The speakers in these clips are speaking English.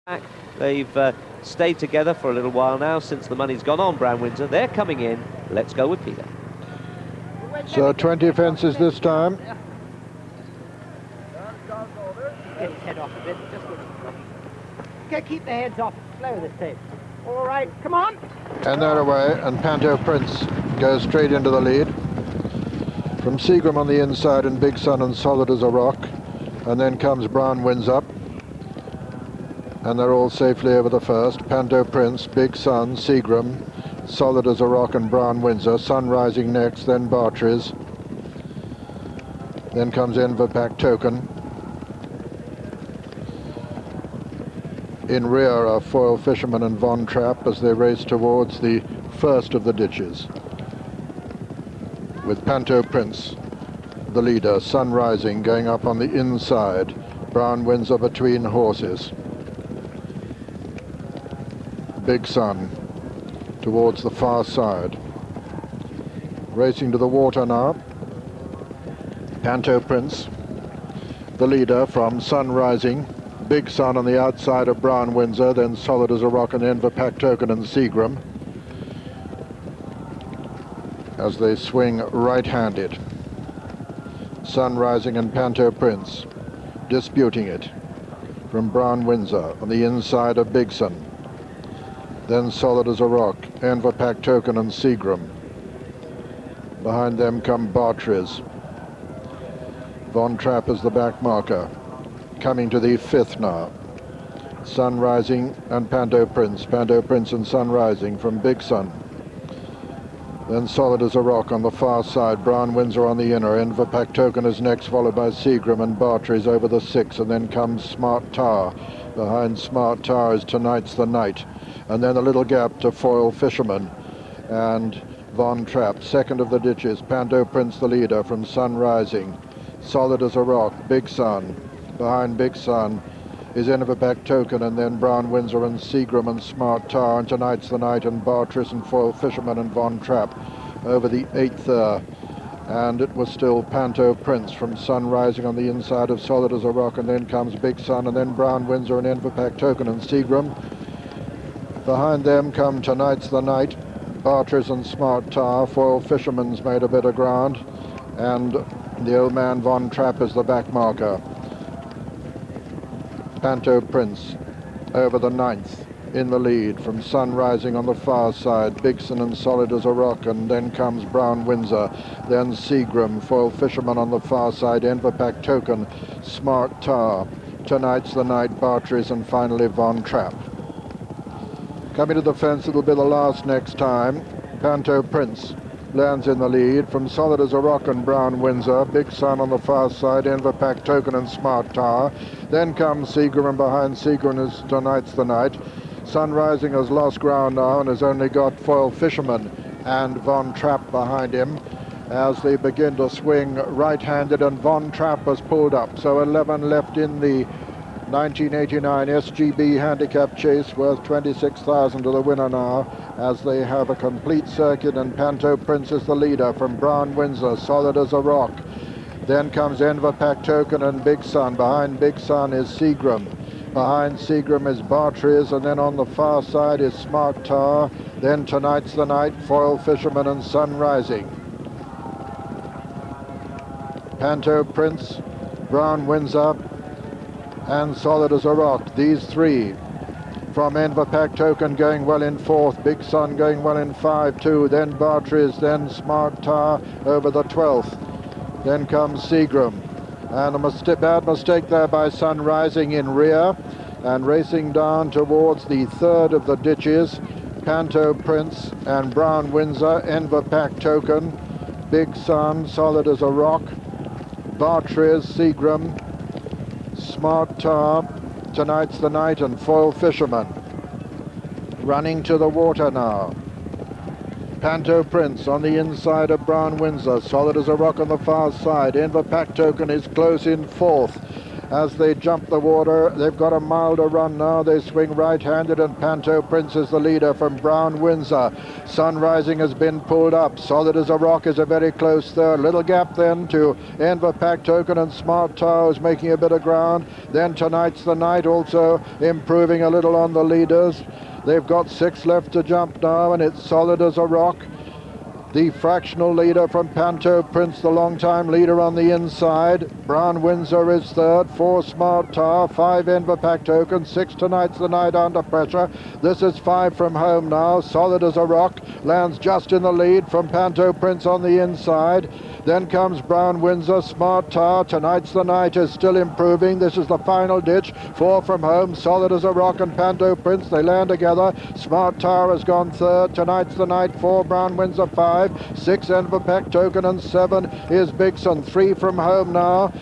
back. They've stayed together for a little while now since the money's gone on Brown Windsor. They're coming in. Let's go with Peter. So 20 fences this time. Get his head off a bit. Just okay, keep the heads off. Slow this tape. All right, come on. And they're away, and Panto Prince goes straight into the lead. From Seagram on the inside and Big Sun and Solid as a Rock. And then comes Brown Windsor. And they're all safely over the first. Panto Prince, Big Sun, Seagram, Solid as a Rock and Brown Windsor. Sun Rising next, then Bartries. Then comes Enverpack Token. In rear are Foil Fisherman and Von Trapp as they race towards the first of the ditches. With Panto Prince, the leader, Sun Rising going up on the inside. Brown Windsor between horses. Big Sun towards the far side. Racing to the water now. Panto Prince, the leader from Sun Rising. Big Sun on the outside of Brown Windsor, then Solid as a Rock and Enverpack Token and Seagram. As they swing right-handed. Sun Rising and Panto Prince disputing it. From Brown Windsor on the inside of Big Sun. Then Solid as a Rock, Enverpack Token and Seagram. Behind them come Bartries. Von Trapp is the back marker. Coming to the fifth now. Sun Rising and Panto Prince. Panto Prince and Sun Rising from Big Sun. Then Solid as a Rock on the far side. Brown Windsor on the inner. Enverpack Token is next, followed by Seagram and Bartries over the six. And then comes Smart Tar. Behind Smart Tar is Tonight's the Night. And then a little gap to Foil Fisherman and Von Trapp. Second of the ditches, Panto Prince the leader from Sun Rising. Solid as a Rock, Big Sun. Behind Big Sun is Enverpack Token, and then Brown Windsor and Seagram and Smart Tar, and Tonight's the Night and Bartries and Foil Fisherman and Von Trapp over the eighth there. And it was still Panto Prince from Sun Rising on the inside of Solid as a Rock, and then comes Big Sun, and then Brown Windsor and Enverpack Token and Seagram. Behind them come Tonight's the Night, Bartries and Smart Tar. Foil Fisherman's made a bit of ground, and the old man Von Trapp is the back marker. Panto Prince over the ninth in the lead from Sun Rising on the far side. Big Sun and Solid as a Rock, and then comes Brown Windsor, then Seagram. Foil Fisherman on the far side. Enverpack Token, Smart Tar, Tonight's the Night, Bartries, and finally Von Trapp. Coming to the fence, it'll be the last next time. Panto Prince lands in the lead from Solid as a Rock and Brown Windsor. Big Sun on the far side, Enverpack Token and Smart Tar. Then comes Seagram, and behind Seagram is Tonight's the Night. Sun Rising has lost ground now and has only got Foil Fisherman and Von Trapp behind him as they begin to swing right-handed, and Von Trapp has pulled up. So 11 left in the 1989 SGB Handicap chase, worth 26,000 to the winner now, as they have a complete circuit, and Panto Prince is the leader from Brown Windsor, Solid as a Rock. Then comes Enverpack Token and Big Sun. Behind Big Sun is Seagram. Behind Seagram is Bartries, and then on the far side is Smart Tar. Then Tonight's the Night, Foil Fisherman and Sun Rising. Panto Prince, Brown Windsor, and Solid as a Rock. These three from Enverpack Token going well in fourth. Big Sun going well in 5-2. Then Bartries, then Smart Tar over the 12th. Then comes Seagram. And a bad mistake there by Sun Rising in rear. And racing down towards the third of the ditches, Panto Prince and Brown Windsor. Enverpack Token, Big Sun, Solid as a Rock, Bartries, Seagram, Smart Tar, Tonight's the Night, and Foil Fisherman. Running to the water now. Panto Prince on the inside of Brown Windsor. Solid as a Rock on the far side. Enverpack Token is close in fourth. as they jump the water. They've got a mile to run now. They swing right-handed, and Panto Prince is the leader from Brown Windsor. Sun Rising has been pulled up. Solid as a Rock is a very close third. Little gap then to Enver Pack Token, and Smart Tower is making a bit of ground. Then Tonight's the Night also improving a little on the leaders. They've got 6 left to jump now, and it's Solid as a Rock, the fractional leader from Panto Prince, the long-time leader on the inside. Brown Windsor is third, 4 Smart Tower, 5 Enver Pack Token, 6 Tonight's the Night under pressure. This is 5 from home now. Solid as a Rock lands just in the lead from Panto Prince on the inside. Then comes Brown Windsor, Smart Tower, Tonight's the Night is still improving. This is the final ditch, 4 from home. Solid as a Rock and Panto Prince, they land together. Smart Tower has gone third, Tonight's the Night 4, Brown Windsor 5, 6 Enver Pack Token, and 7 is Bigson. 3 from home now.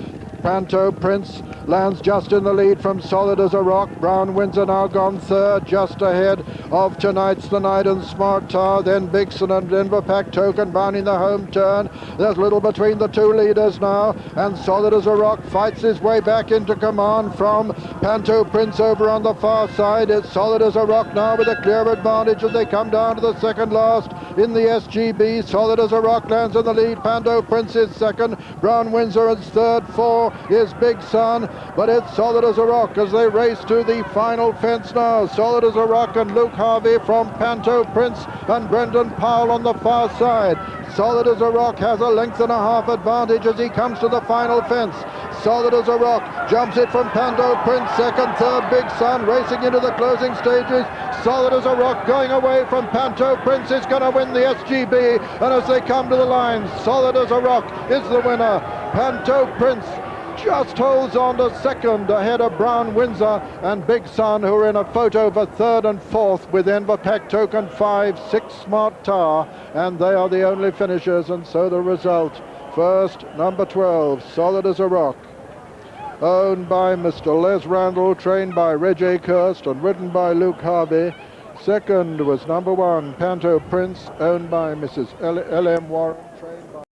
Panto Prince lands just in the lead from Solid as a Rock. Brown Windsor now gone third, just ahead of Tonight's the Night and Smart Tower. Then Bigson and Enver Pack Token rounding the home turn. There's little between the 2 leaders now, and Solid as a Rock fights his way back into command from Panto Prince over on the far side. It's Solid as a Rock now with a clear advantage as they come down to the second last in the SGB. Solid as a Rock lands in the lead. Panto Prince is second. Brown Windsor is third. 4 is Big Sun, but it's Solid as a Rock as they race to the final fence now. Solid as a Rock and Luke Harvey from Panto Prince and Brendan Powell on the far side. Solid as a Rock has a length and a half advantage as he comes to the final fence. Solid as a Rock jumps it from Panto Prince, second, third, Big Sun racing into the closing stages. Solid as a Rock going away from Panto Prince is going to win the SGB, and as they come to the line, Solid as a Rock is the winner. Panto Prince just holds on to second ahead of Brown Windsor and Big Sun, who are in a photo for third and fourth with Enver Pack Token 5, 6 Smart Tower, and they are the only finishers. And so the result: first, number 12, Solid as a Rock, owned by Mr. Les Randall, trained by Reggie Kirst and ridden by Luke Harvey. Second was number 1, Panto Prince, owned by Mrs. L.M. Warren, trained